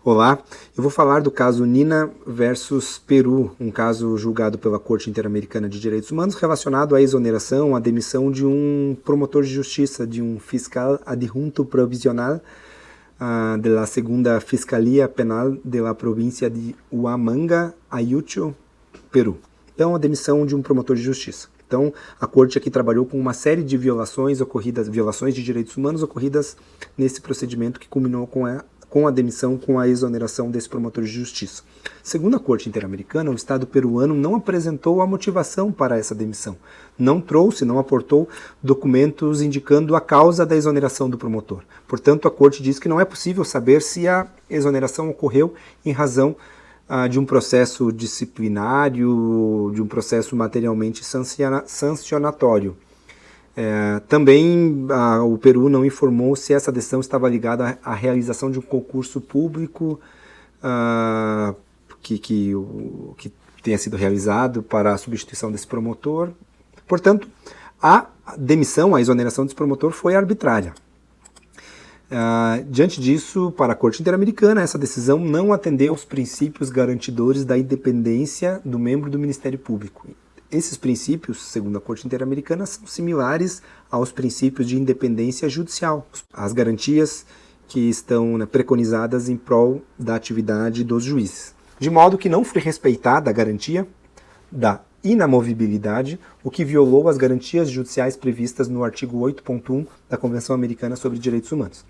Olá, eu vou falar do caso Nina versus Peru, um caso julgado pela Corte Interamericana de Direitos Humanos relacionado à exoneração, à demissão de um promotor de justiça, de um fiscal adjunto provisional de la Segunda Fiscalía Penal de la Província de Huamanga, Ayacucho, Peru. Então, a demissão de um promotor de justiça. Então, a Corte aqui trabalhou com uma série de violações de direitos humanos ocorridas nesse procedimento que culminou com a demissão, com a exoneração desse promotor de justiça. Segundo a Corte Interamericana, o Estado peruano não apresentou a motivação para essa demissão. Não aportou documentos indicando a causa da exoneração do promotor. Portanto, a Corte diz que não é possível saber se a exoneração ocorreu em razão de um processo disciplinário, de um processo materialmente sancionatório. Também o Peru não informou se essa decisão estava ligada à realização de um concurso público que tenha sido realizado para a substituição desse promotor. Portanto, a exoneração desse promotor foi arbitrária. Diante disso, para a Corte Interamericana, essa decisão não atendeu aos princípios garantidores da independência do membro do Ministério Público. Esses princípios, segundo a Corte Interamericana, são similares aos princípios de independência judicial, as garantias que estão preconizadas em prol da atividade dos juízes. De modo que não foi respeitada a garantia da inamovibilidade, o que violou as garantias judiciais previstas no artigo 8.1 da Convenção Americana sobre Direitos Humanos.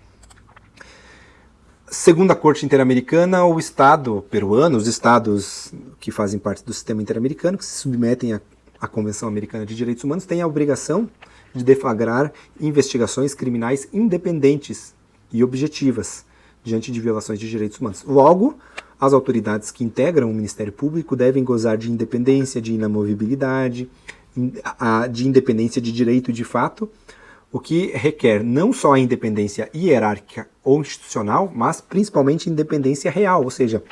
Segundo a Corte Interamericana, o Estado peruano, os estados que fazem parte do sistema interamericano, que se submetem à Convenção Americana de Direitos Humanos, têm a obrigação de deflagrar investigações criminais independentes e objetivas diante de violações de direitos humanos. Logo, as autoridades que integram o Ministério Público devem gozar de independência, de inamovibilidade, de independência de direito e de fato, o que requer não só a independência hierárquica ou institucional, mas principalmente independência real, ou seja,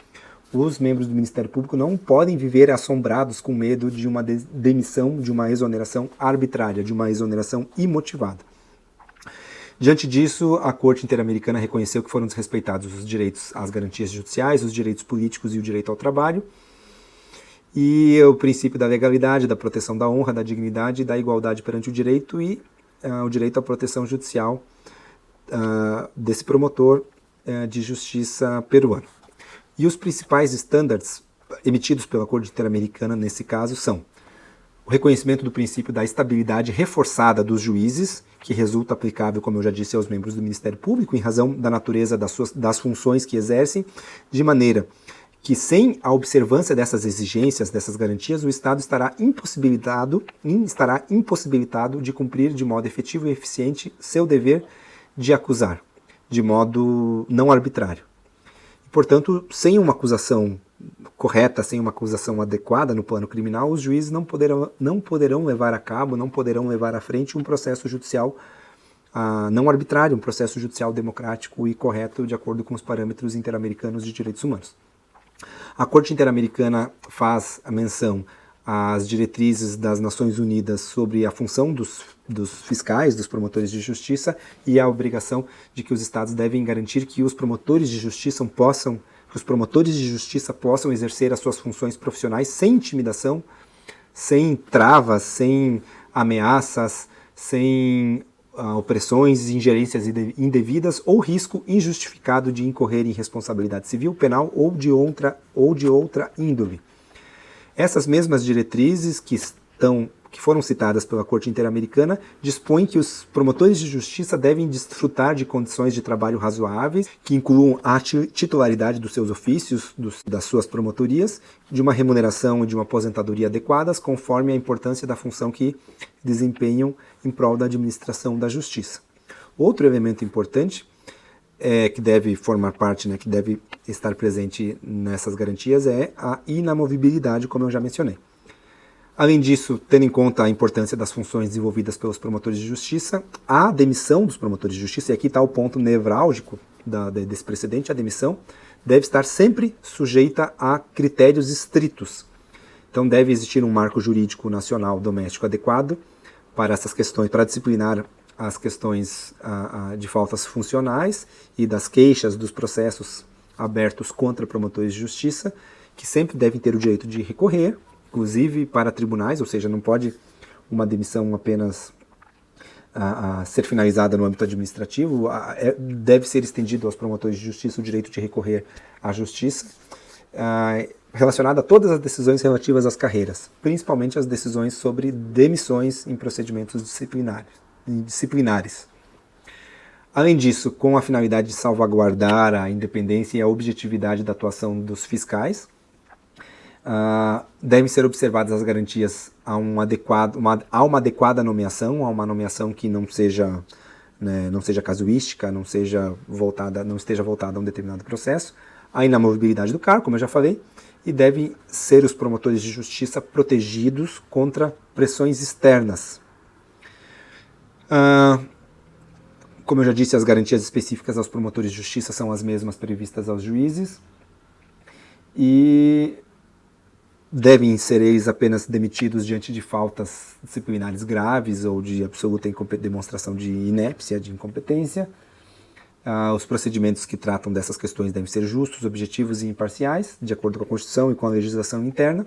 os membros do Ministério Público não podem viver assombrados com medo de uma demissão, de uma exoneração arbitrária, de uma exoneração imotivada. Diante disso, a Corte Interamericana reconheceu que foram desrespeitados os direitos às garantias judiciais, os direitos políticos e o direito ao trabalho, e o princípio da legalidade, da proteção da honra, da dignidade e da igualdade perante o direito e o direito à proteção judicial desse promotor de justiça peruano. E os principais estándares emitidos pela Corte Interamericana nesse caso são o reconhecimento do princípio da estabilidade reforçada dos juízes, que resulta aplicável, como eu já disse, aos membros do Ministério Público, em razão da natureza das funções que exercem, de maneira que, sem a observância dessas exigências, dessas garantias, o Estado estará impossibilitado de cumprir de modo efetivo e eficiente seu dever de acusar, de modo não arbitrário. E, portanto, sem uma acusação correta, sem uma acusação adequada no plano criminal, os juízes não poderão levar a cabo, não poderão levar à frente um processo judicial não arbitrário, um processo judicial democrático e correto de acordo com os parâmetros interamericanos de direitos humanos. A Corte Interamericana faz a menção às diretrizes das Nações Unidas sobre a função dos fiscais, dos promotores de justiça e a obrigação de que os estados devem garantir que os promotores de justiça possam exercer as suas funções profissionais sem intimidação, sem travas, sem ameaças, sem opressões, ingerências indevidas ou risco injustificado de incorrer em responsabilidade civil, penal ou de outra índole. Essas mesmas diretrizes que foram citadas pela Corte Interamericana dispõem que os promotores de justiça devem desfrutar de condições de trabalho razoáveis, que incluam a titularidade dos seus ofícios, das suas promotorias, de uma remuneração e de uma aposentadoria adequadas, conforme a importância da função que desempenham em prol da administração da justiça. Outro elemento importante que deve formar parte, que deve estar presente nessas garantias é a inamovibilidade, como eu já mencionei. Além disso, tendo em conta a importância das funções desenvolvidas pelos promotores de justiça, a demissão dos promotores de justiça, e aqui está o ponto nevrálgico desse precedente, a demissão deve estar sempre sujeita a critérios estritos. Então deve existir um marco jurídico nacional doméstico adequado para essas questões, para disciplinar as questões de faltas funcionais e das queixas dos processos abertos contra promotores de justiça, que sempre devem ter o direito de recorrer, inclusive para tribunais, ou seja, não pode uma demissão apenas a ser finalizada no âmbito administrativo, deve ser estendido aos promotores de justiça o direito de recorrer à justiça, relacionado a todas as decisões relativas às carreiras, principalmente as decisões sobre demissões em procedimentos disciplinares. Além disso, com a finalidade de salvaguardar a independência e a objetividade da atuação dos fiscais, devem ser observadas as garantias a uma adequada nomeação, a uma nomeação que não seja casuística, não esteja voltada a um determinado processo, a inamovibilidade do cargo, como eu já falei, e devem ser os promotores de justiça protegidos contra pressões externas. Como eu já disse, as garantias específicas aos promotores de justiça são as mesmas previstas aos juízes, e devem ser eles apenas demitidos diante de faltas disciplinares graves ou de absoluta demonstração de inépcia, de incompetência. Os procedimentos que tratam dessas questões devem ser justos, objetivos e imparciais, de acordo com a Constituição e com a legislação interna.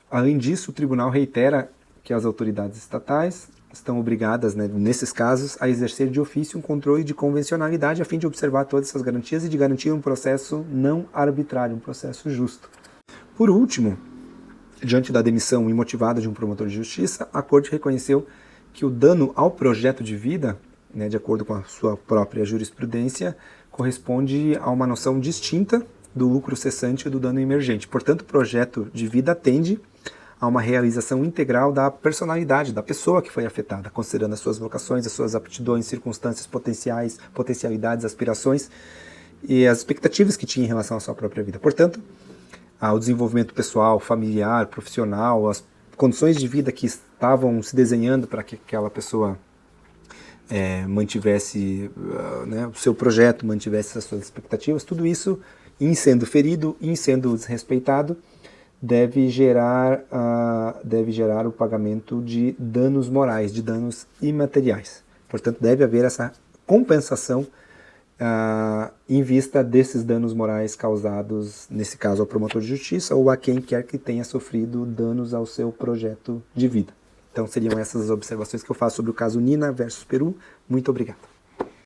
Além disso, o Tribunal reitera que as autoridades estatais estão obrigadas, nesses casos, a exercer de ofício um controle de convencionalidade a fim de observar todas essas garantias e de garantir um processo não arbitrário, um processo justo. Por último, diante da demissão imotivada de um promotor de justiça, a Corte reconheceu que o dano ao projeto de vida, de acordo com a sua própria jurisprudência, corresponde a uma noção distinta do lucro cessante e do dano emergente. Portanto, o projeto de vida tende a uma realização integral da personalidade da pessoa que foi afetada, considerando as suas vocações, as suas aptidões, circunstâncias potenciais, potencialidades, aspirações e as expectativas que tinha em relação à sua própria vida. Portanto, o desenvolvimento pessoal, familiar, profissional, as condições de vida que estavam se desenhando para que aquela pessoa mantivesse o seu projeto, mantivesse as suas expectativas, tudo isso, em sendo ferido, em sendo desrespeitado, deve gerar o pagamento de danos morais, de danos imateriais. Portanto, deve haver essa compensação em vista desses danos morais causados, nesse caso, ao promotor de justiça ou a quem quer que tenha sofrido danos ao seu projeto de vida. Então, seriam essas as observações que eu faço sobre o caso Nina versus Peru. Muito obrigado.